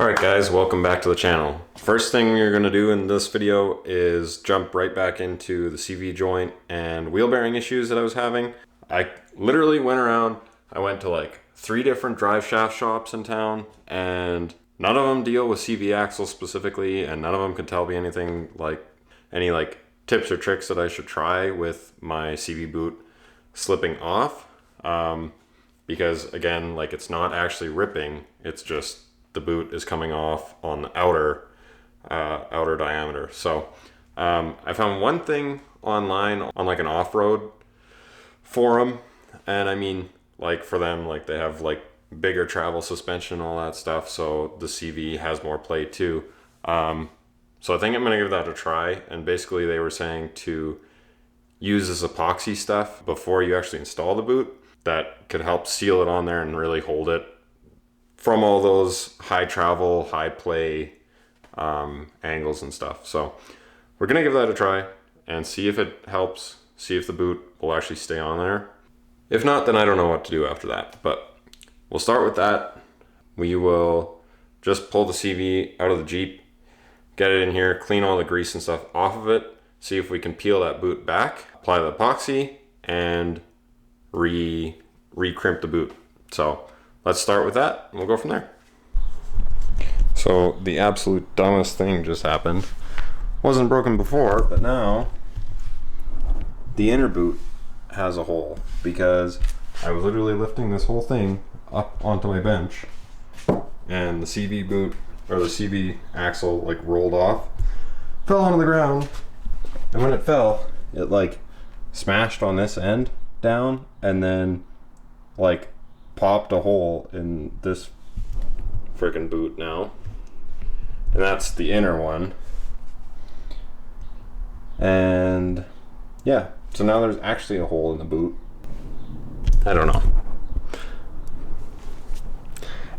Alright guys, welcome back to the channel. First thing you're going to do in this video is jump right back into the CV joint and wheel bearing issues that I was having. I literally went around, I went to like 3 different drive shaft shops in town, and none of them deal with CV axles specifically, and none of them could tell me anything like any tips or tricks that I should try with my CV boot slipping off. Because again, it's not actually ripping, it's just the boot is coming off on the outer diameter. So I found one thing online on an off-road forum, and I mean, for them, they have bigger travel suspension and all that stuff, so the CV has more play too. So I think I'm gonna give that a try, and basically they were saying to use this epoxy stuff before you actually install the boot. That could help seal it on there and really hold it from all those high travel, high play angles and stuff. So we're gonna give that a try and see if it helps, see if the boot will actually stay on there. If not, then I don't know what to do after that, but we'll start with that. We will just pull the CV out of the Jeep, get it in here, clean all the grease and stuff off of it, see if we can peel that boot back, apply the epoxy, and re-crimp the boot. So let's start with that and we'll go from there. So the absolute dumbest thing just happened. Wasn't broken before, but now the inner boot has a hole because I was literally lifting this whole thing up onto my bench and the CV boot, or the CV axle, rolled off, fell onto the ground, and when it fell, it smashed on this end down and then popped a hole in this freaking boot now, and that's the inner one. And yeah, so now there's actually a hole in the boot. I don't know.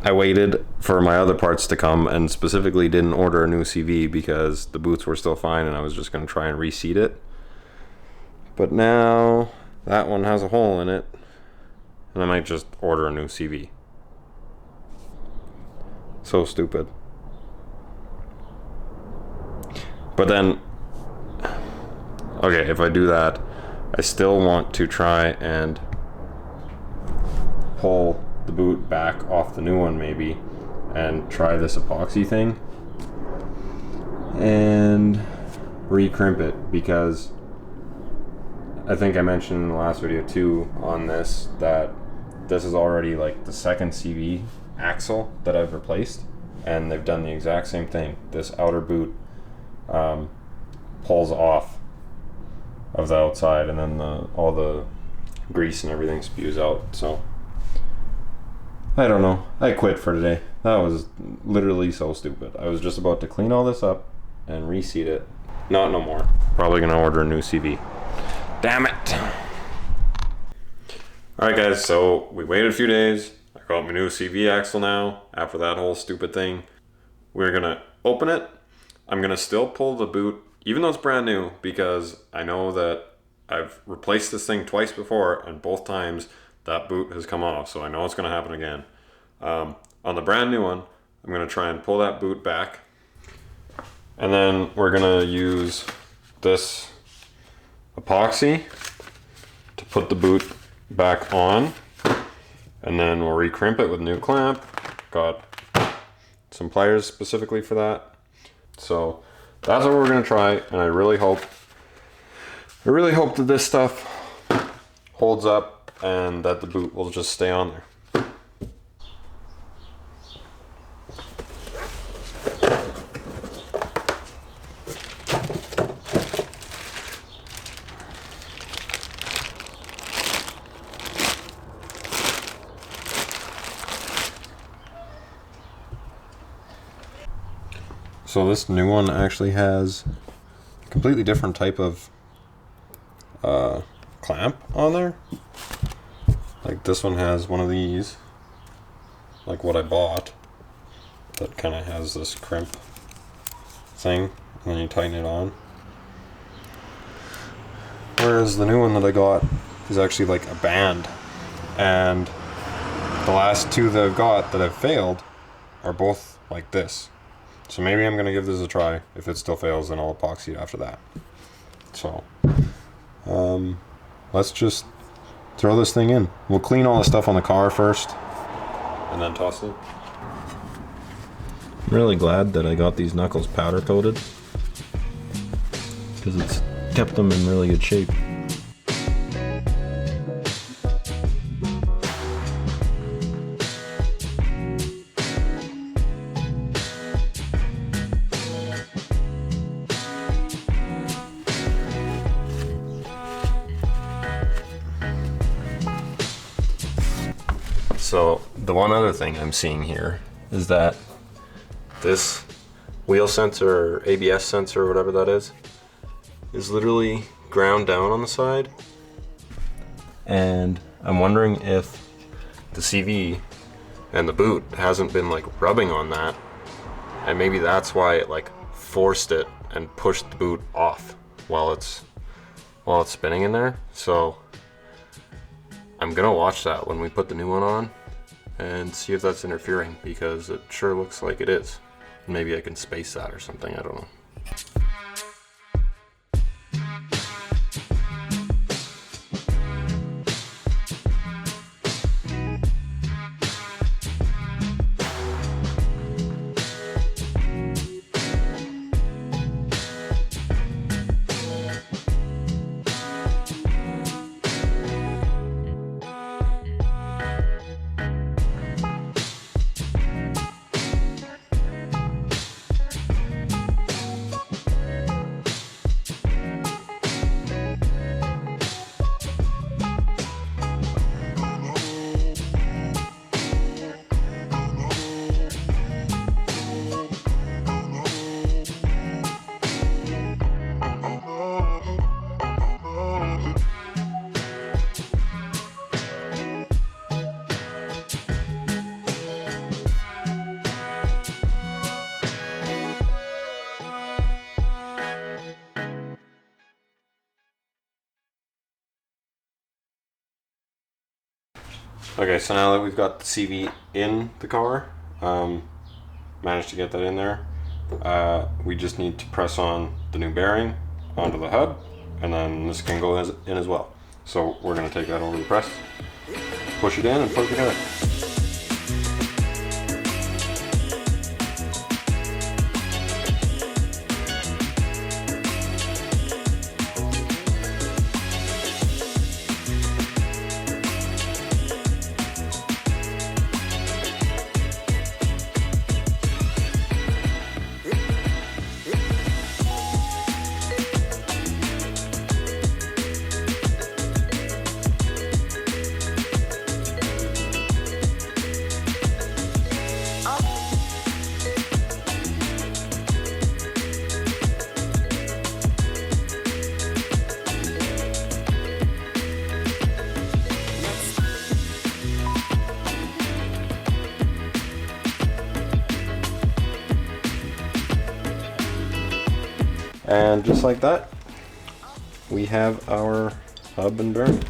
I waited for my other parts to come and specifically didn't order a new CV because the boots were still fine and I was just going to try and reseat it. But now that one has a hole in it, and I might just order a new CV. So stupid. But then, okay, if I do that, I still want to try and pull the boot back off the new one maybe and try this epoxy thing and re-crimp it, because I think I mentioned in the last video too on this that this is already the second CV axle that I've replaced, and they've done the exact same thing. This outer boot pulls off of the outside, and then all the grease and everything spews out. So I don't know, I quit for today. That was literally so stupid. I was just about to clean all this up and reseat it. Not no more. Probably gonna order a new CV. Damn it. Alright guys, so we waited a few days. I got my new CV axle now after that whole stupid thing. We're gonna open it. I'm gonna still pull the boot even though it's brand new, because I know that I've replaced this thing twice before and both times that boot has come off, so I know it's gonna happen again. On the brand new one, I'm gonna try and pull that boot back, and then we're gonna use this epoxy to put the boot back on, and then we'll re-crimp it with a new clamp. Got some pliers specifically for that. So that's what we're gonna try, and I really hope that this stuff holds up and that the boot will just stay on there. So this new one actually has a completely different type of clamp on there. This one has one of these, what I bought, that kind of has this crimp thing, and then you tighten it on. Whereas the new one that I got is actually a band, and the last two that I've got that have failed are both like this. So maybe I'm gonna give this a try. If it still fails, then I'll epoxy it after that. So let's just throw this thing in. We'll clean all the stuff on the car first and then toss it. I'm really glad that I got these knuckles powder coated, because it's kept them in really good shape. So the one other thing I'm seeing here is that this wheel sensor or ABS sensor or whatever that is literally ground down on the side. And I'm wondering if the CV and the boot hasn't been like rubbing on that, and maybe that's why it like forced it and pushed the boot off while it's spinning in there. So I'm gonna watch that when we put the new one on and see if that's interfering, because it sure looks like it is. Maybe I can space that or something, I don't know. Okay, so now that we've got the CV in the car, managed to get that in there, we just need to press on the new bearing onto the hub, and then this can go in as well. So we're going to take that over the press, push it in, and put it together. And just like that, we have our hub and bearing.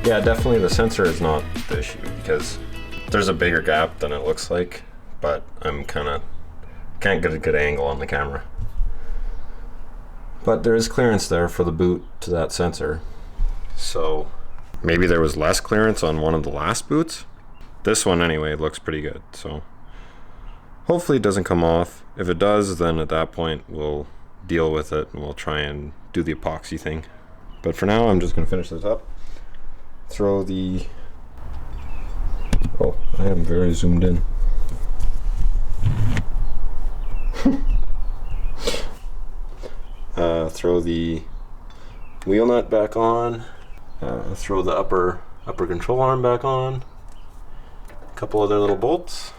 Yeah, definitely the sensor is not the issue, because there's a bigger gap than it looks like, but I'm can't get a good angle on the camera. But there is clearance there for the boot to that sensor. So maybe there was less clearance on one of the last boots. This one anyway looks pretty good, so hopefully it doesn't come off. If it does, then at that point we'll deal with it, and we'll try and do the epoxy thing. But for now, I'm just gonna finish this up. Throw the, oh, I am very zoomed in. Throw the wheel nut back on. Throw the upper control arm back on. A couple other little bolts,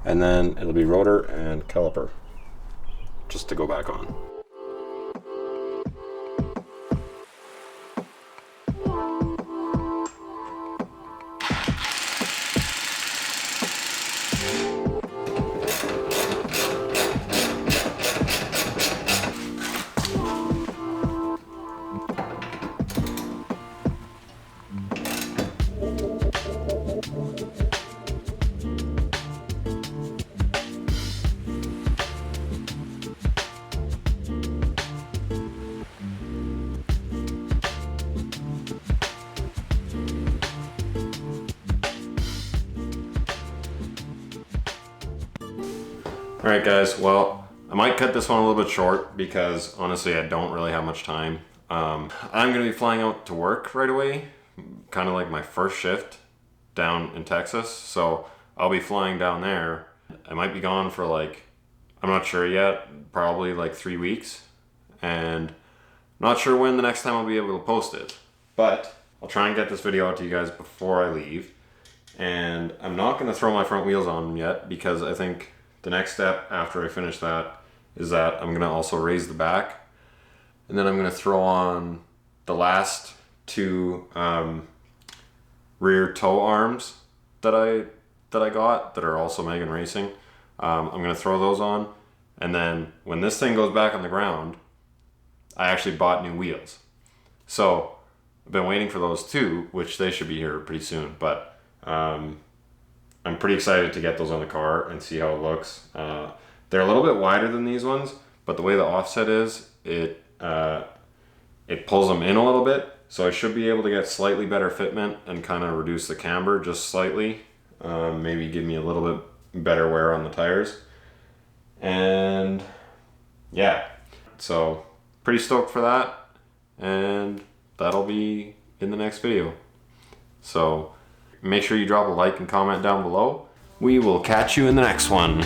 and then it'll be rotor and caliper just to go back on. Alright guys, well, I might cut this one a little bit short because honestly I don't really have much time. I'm going to be flying out to work right away, kind of like my first shift down in Texas, so I'll be flying down there. I might be gone for like, I'm not sure yet, probably like 3 weeks, and I'm not sure when the next time I'll be able to post it, but I'll try and get this video out to you guys before I leave. And I'm not going to throw my front wheels on yet because I think the next step after I finish that is that I'm going to also raise the back, and then I'm going to throw on the last two rear toe arms that I got that are also Megan Racing. I'm going to throw those on, and then when this thing goes back on the ground, I actually bought new wheels. So I've been waiting for those too, which they should be here pretty soon, but I'm pretty excited to get those on the car and see how it looks. They're a little bit wider than these ones, but the way the offset is, it pulls them in a little bit, so I should be able to get slightly better fitment and kind of reduce the camber just slightly. Maybe give me a little bit better wear on the tires. And yeah, so pretty stoked for that, and that'll be in the next video. So make sure you drop a like and comment down below. We will catch you in the next one.